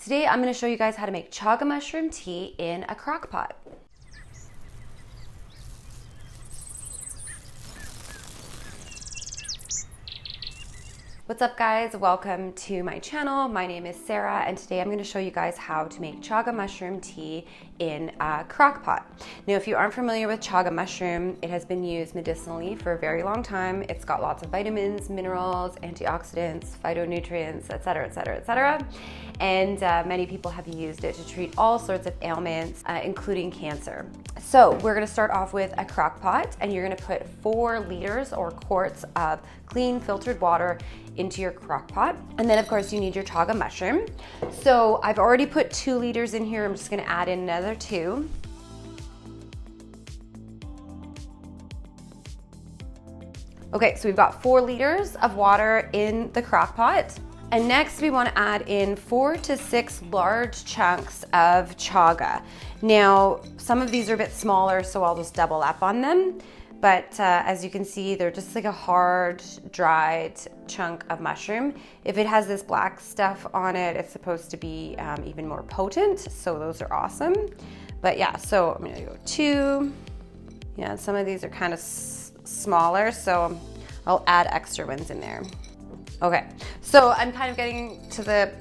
Today I'm going to show you guys how to make chaga mushroom tea in a crock pot. What's up guys, welcome to my channel. My name is Sarah and today I'm going to show you guys how to make chaga mushroom tea in a crock pot. Now if you aren't familiar with chaga mushroom, it has been used medicinally for a very long time. It's got lots of vitamins, minerals, antioxidants, phytonutrients, etc, etc, etc. And many people have used it to treat all sorts of ailments, including cancer. So we're going to start off with a crock pot and you're going to put 4 liters or quarts of clean filtered water into your crock pot. And then of course you need your chaga mushroom. So I've already put 2 liters in here. I'm just going to add in another 2. Okay, so we've got 4 liters of water in the crock pot. And next we want to add in 4 to 6 large chunks of chaga. Now, some of these are a bit smaller, so I'll just double up on them. But as you can see, they're just like a hard, dried chunk of mushroom. If it has this black stuff on it, it's supposed to be even more potent. So those are awesome. But yeah, so I'm gonna go 2. Yeah, some of these are kind of smaller, so I'll add extra ones in there. Okay, so I'm kind of getting to the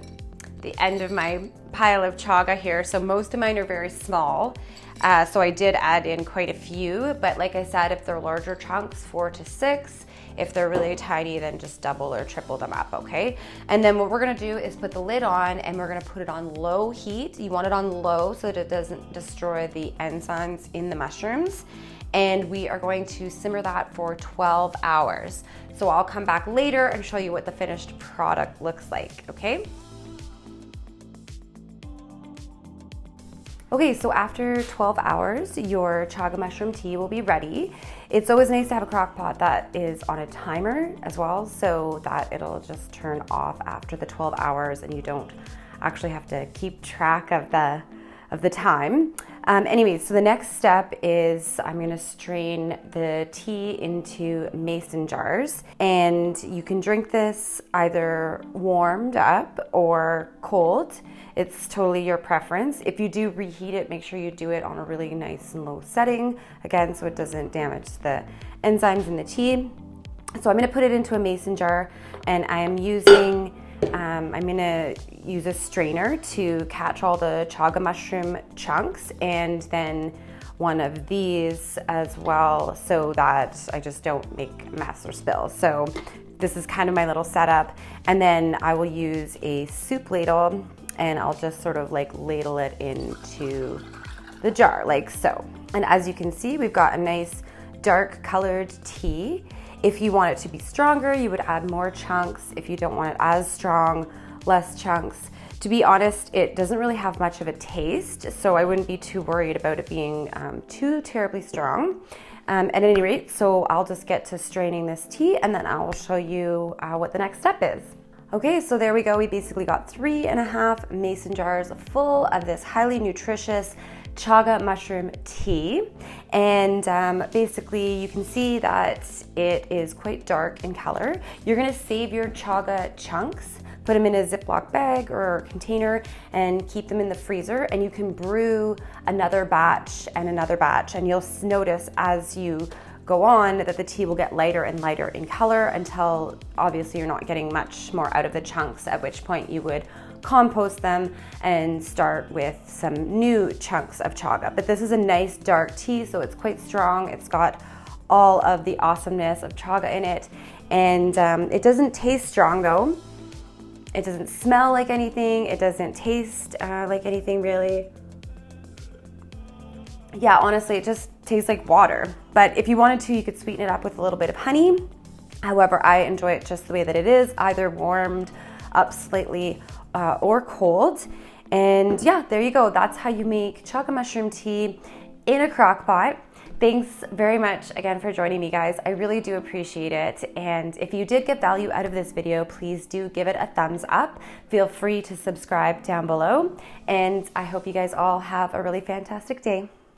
end of my pile of chaga here. So most of mine are very small. So I did add in quite a few, but like I said, if they're larger chunks, 4 to 6. If they're really tiny, then just double or triple them up, okay? And then what we're gonna do is put the lid on and we're gonna put it on low heat. You want it on low so that it doesn't destroy the enzymes in the mushrooms. And we are going to simmer that for 12 hours. So I'll come back later and show you what the finished product looks like, okay? Okay, so after 12 hours, your chaga mushroom tea will be ready. It's always nice to have a crock pot that is on a timer as well, so that it'll just turn off after the 12 hours and you don't actually have to keep track of the time. Anyways, so the next step is I'm gonna strain the tea into mason jars, and you can drink this either warmed up or cold. It's totally your preference. If you do reheat it, make sure you do it on a really nice and low setting, again, so it doesn't damage the enzymes in the tea. So I'm gonna put it into a mason jar, and I'm gonna use a strainer to catch all the chaga mushroom chunks, and then one of these as well, so that I just don't make a mess or spill. So this is kind of my little setup. And then I will use a soup ladle and I'll just sort of like ladle it into the jar like so. And as you can see, we've got a nice dark colored tea. If you want it to be stronger, you would add more chunks. If you don't want it as strong, less chunks. To be honest, it doesn't really have much of a taste, so I wouldn't be too worried about it being too terribly strong. At any rate, so I'll just get to straining this tea and then I will show you what the next step is. Okay, so there we go. We basically got 3.5 mason jars full of this highly nutritious chaga mushroom tea. And basically you can see that it is quite dark in color. You're gonna save your chaga chunks, put them in a Ziploc bag or container and keep them in the freezer, and you can brew another batch and another batch, and you'll notice as you go on that the tea will get lighter and lighter in color until obviously you're not getting much more out of the chunks, at which point you would compost them and start with some new chunks of chaga. But this is a nice dark tea, so it's quite strong. It's got all of the awesomeness of chaga in it, and it doesn't taste strong though. It doesn't smell like anything. It doesn't taste like anything really. Yeah, honestly, it just tastes like water. But if you wanted to, you could sweeten it up with a little bit of honey. However, I enjoy it just the way that it is, either warmed up slightly or cold. And yeah, there you go. That's how you make chaga mushroom tea in a crock pot. Thanks very much again for joining me, guys. I really do appreciate it. And if you did get value out of this video, please do give it a thumbs up. Feel free to subscribe down below. And I hope you guys all have a really fantastic day.